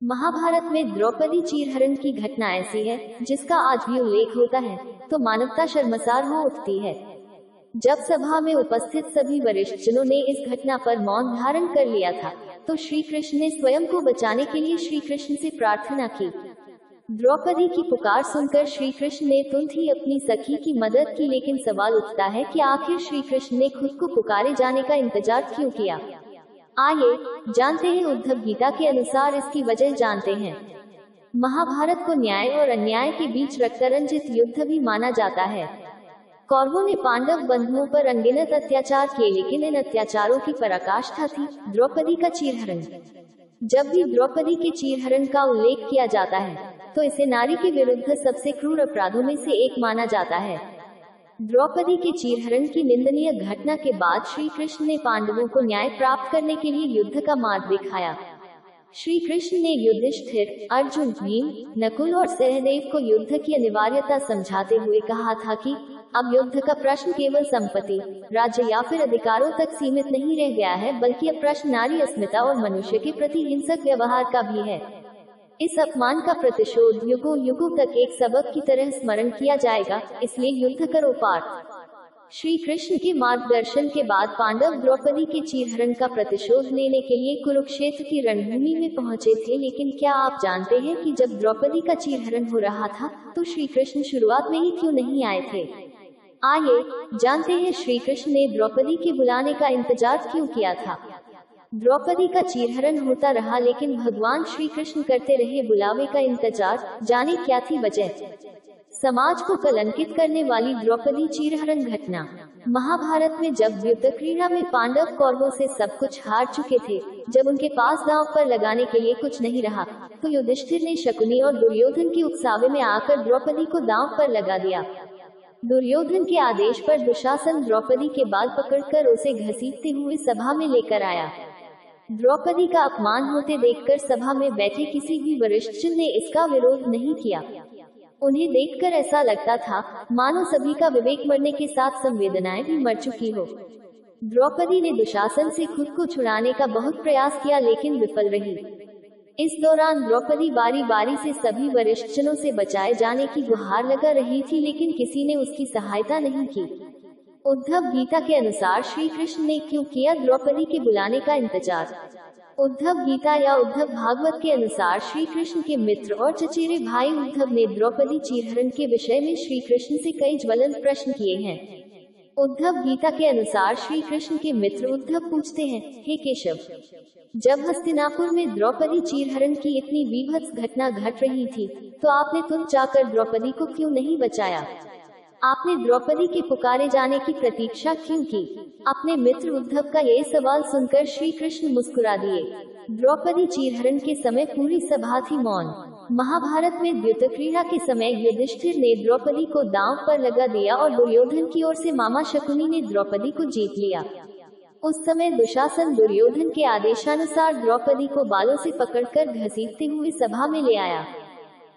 महाभारत में द्रौपदी चीरहरण की घटना ऐसी है जिसका आज भी उल्लेख होता है तो मानवता शर्मसार हो उठती है। जब सभा में उपस्थित सभी वरिष्ठजनों ने इस घटना पर मौन धारण कर लिया था तो श्री कृष्ण ने स्वयं को बचाने के लिए श्री कृष्ण से प्रार्थना की। द्रौपदी की पुकार सुनकर श्री कृष्ण ने तुरंत ही अपनी सखी की मदद की, लेकिन सवाल उठता है कि आखिर श्री कृष्ण ने खुद को पुकारे जाने का इंतजार क्यों किया। आइए जानते हैं उद्धव गीता के अनुसार इसकी वजह जानते हैं। महाभारत को न्याय और अन्याय के बीच रक्तरंजित युद्ध भी माना जाता है। कौरवों ने पांडव बंधुओं पर अनगिनत अत्याचार किए, लेकिन इन अत्याचारों की पराकाष्ठा थी द्रौपदी का चीरहरण। जब भी द्रौपदी के चीरहरण का उल्लेख किया जाता है तो इसे नारी के विरुद्ध सबसे क्रूर अपराधों में से एक माना जाता है। द्रौपदी के चीरहरण की निंदनीय घटना के बाद श्री कृष्ण ने पांडवों को न्याय प्राप्त करने के लिए युद्ध का मार्ग दिखाया। श्री कृष्ण ने युधिष्ठिर, अर्जुन, भीम, नकुल और सहदेव को युद्ध की अनिवार्यता समझाते हुए कहा था कि अब युद्ध का प्रश्न केवल संपत्ति, राज्य या फिर अधिकारों तक सीमित नहीं रह गया है, बल्कि अब प्रश्न नारी अस्मिता और मनुष्य के प्रति हिंसक व्यवहार का भी है। इस अपमान का प्रतिशोध युगों युगों तक एक सबक की तरह स्मरण किया जाएगा, इसलिए युद्ध करो पार्थ। श्री कृष्ण के मार्गदर्शन के बाद पांडव द्रौपदी के चीरहरण का प्रतिशोध लेने के लिए कुरुक्षेत्र की रणभूमि में पहुंचे थे। लेकिन क्या आप जानते हैं कि जब द्रौपदी का चीरहरण हो रहा था तो श्री कृष्ण शुरुआत में ही क्यों नहीं आए थे? आइए जानते हैं श्री कृष्ण ने द्रौपदी के बुलाने का इंतजार क्यों किया था। द्रौपदी का चीरहरण होता रहा, लेकिन भगवान श्री कृष्ण करते रहे बुलावे का इंतजार। जाने क्या थी वजह? समाज को कलंकित करने वाली द्रौपदी चीरहरण घटना। महाभारत में जब युद्धक्रीड़ा में पांडव कौरवों से सब कुछ हार चुके थे, जब उनके पास दांव पर लगाने के लिए कुछ नहीं रहा, तो युधिष्ठिर ने शकुनी और दुर्योधन के उकसावे में आकर द्रौपदी को दांव पर लगा दिया। दुर्योधन के आदेश पर दुशासन द्रौपदी के बाल पकड़कर उसे घसीटते हुए सभा में लेकर आया। द्रौपदी का अपमान होते देखकर सभा में बैठे किसी भी वरिष्ठजन ने इसका विरोध नहीं किया। उन्हें देखकर ऐसा लगता था मानो सभी का विवेक मरने के साथ संवेदनाएं भी मर चुकी हो। द्रौपदी ने दुशासन से खुद को छुड़ाने का बहुत प्रयास किया, लेकिन विफल रही। इस दौरान द्रौपदी बारी बारी से सभी वरिष्ठजनों से बचाए जाने की गुहार लगा रही थी, लेकिन किसी ने उसकी सहायता नहीं की। उद्धव गीता के अनुसार श्री कृष्ण ने क्यों किया द्रौपदी के बुलाने का इंतजार? उद्धव गीता या उद्धव भागवत के अनुसार श्री कृष्ण के मित्र और चचेरे भाई उद्धव ने द्रौपदी चीरहरण के विषय में श्री कृष्ण से कई ज्वलंत प्रश्न किए हैं। उद्धव गीता के अनुसार श्री कृष्ण के मित्र उद्धव पूछते हैं, हे केशव, जब हस्तिनापुर में द्रौपदी चीरहरण की इतनी बीभत्स घटना घट रही थी तो आपने तुरंत जाकर द्रौपदी को क्यों नहीं बचाया? आपने द्रौपदी के पुकारे जाने की प्रतीक्षा क्यों की? अपने मित्र उद्धव का ये सवाल सुनकर श्री कृष्ण मुस्कुरा दिए। द्रौपदी चीरहरण के समय पूरी सभा थी मौन। महाभारत में द्यूतक्रीड़ा के समय युधिष्ठिर ने द्रौपदी को दांव पर लगा दिया और दुर्योधन की ओर से मामा शकुनी ने द्रौपदी को जीत लिया। उस समय दुशासन दुर्योधन के आदेशानुसार द्रौपदी को बालों से पकड़कर घसीटते हुए सभा में ले आया।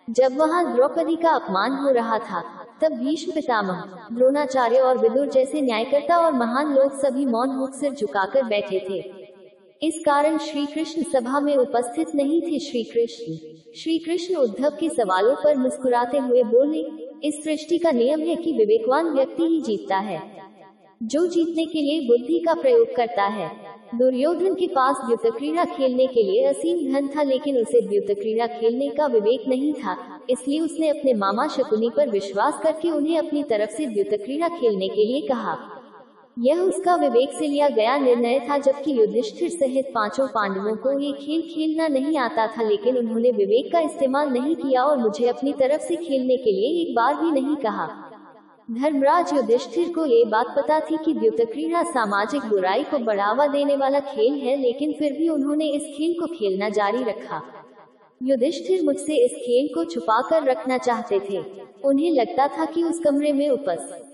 जब वहां द्रौपदी का अपमान हो रहा था तब भीष्म पितामह, द्रोणाचार्य और विदुर जैसे न्यायकर्ता और महान लोग सभी मौन होकर सिर झुकाकर बैठे थे। इस कारण श्री कृष्ण सभा में उपस्थित नहीं थे। श्री कृष्ण उद्धव के सवालों पर मुस्कुराते हुए बोले, इस सृष्टि का नियम है कि विवेकवान व्यक्ति ही जीतता है, जो जीतने के लिए बुद्धि का प्रयोग करता है। दुर्योधन के पास द्यूतक्रीड़ा खेलने के लिए असीम धन था, लेकिन उसे द्यूतक्रीड़ा खेलने का विवेक नहीं था, इसलिए उसने अपने मामा शकुनी पर विश्वास करके उन्हें अपनी तरफ से द्यूतक्रीड़ा खेलने के लिए कहा। यह उसका विवेक से लिया गया निर्णय था, जबकि युधिष्ठिर सहित पांचों पांडवों को ये खेल खेलना नहीं आता था, लेकिन उन्होंने विवेक का इस्तेमाल नहीं किया और मुझे अपनी तरफ से खेलने के लिए एक बार भी नहीं कहा। धर्मराज युधिष्ठिर को ये बात पता थी कि द्यूतक्रीड़ा सामाजिक बुराई को बढ़ावा देने वाला खेल है, लेकिन फिर भी उन्होंने इस खेल को खेलना जारी रखा। युधिष्ठिर मुझसे इस खेल को छुपा कर रखना चाहते थे। उन्हें लगता था कि उस कमरे में उपस्थित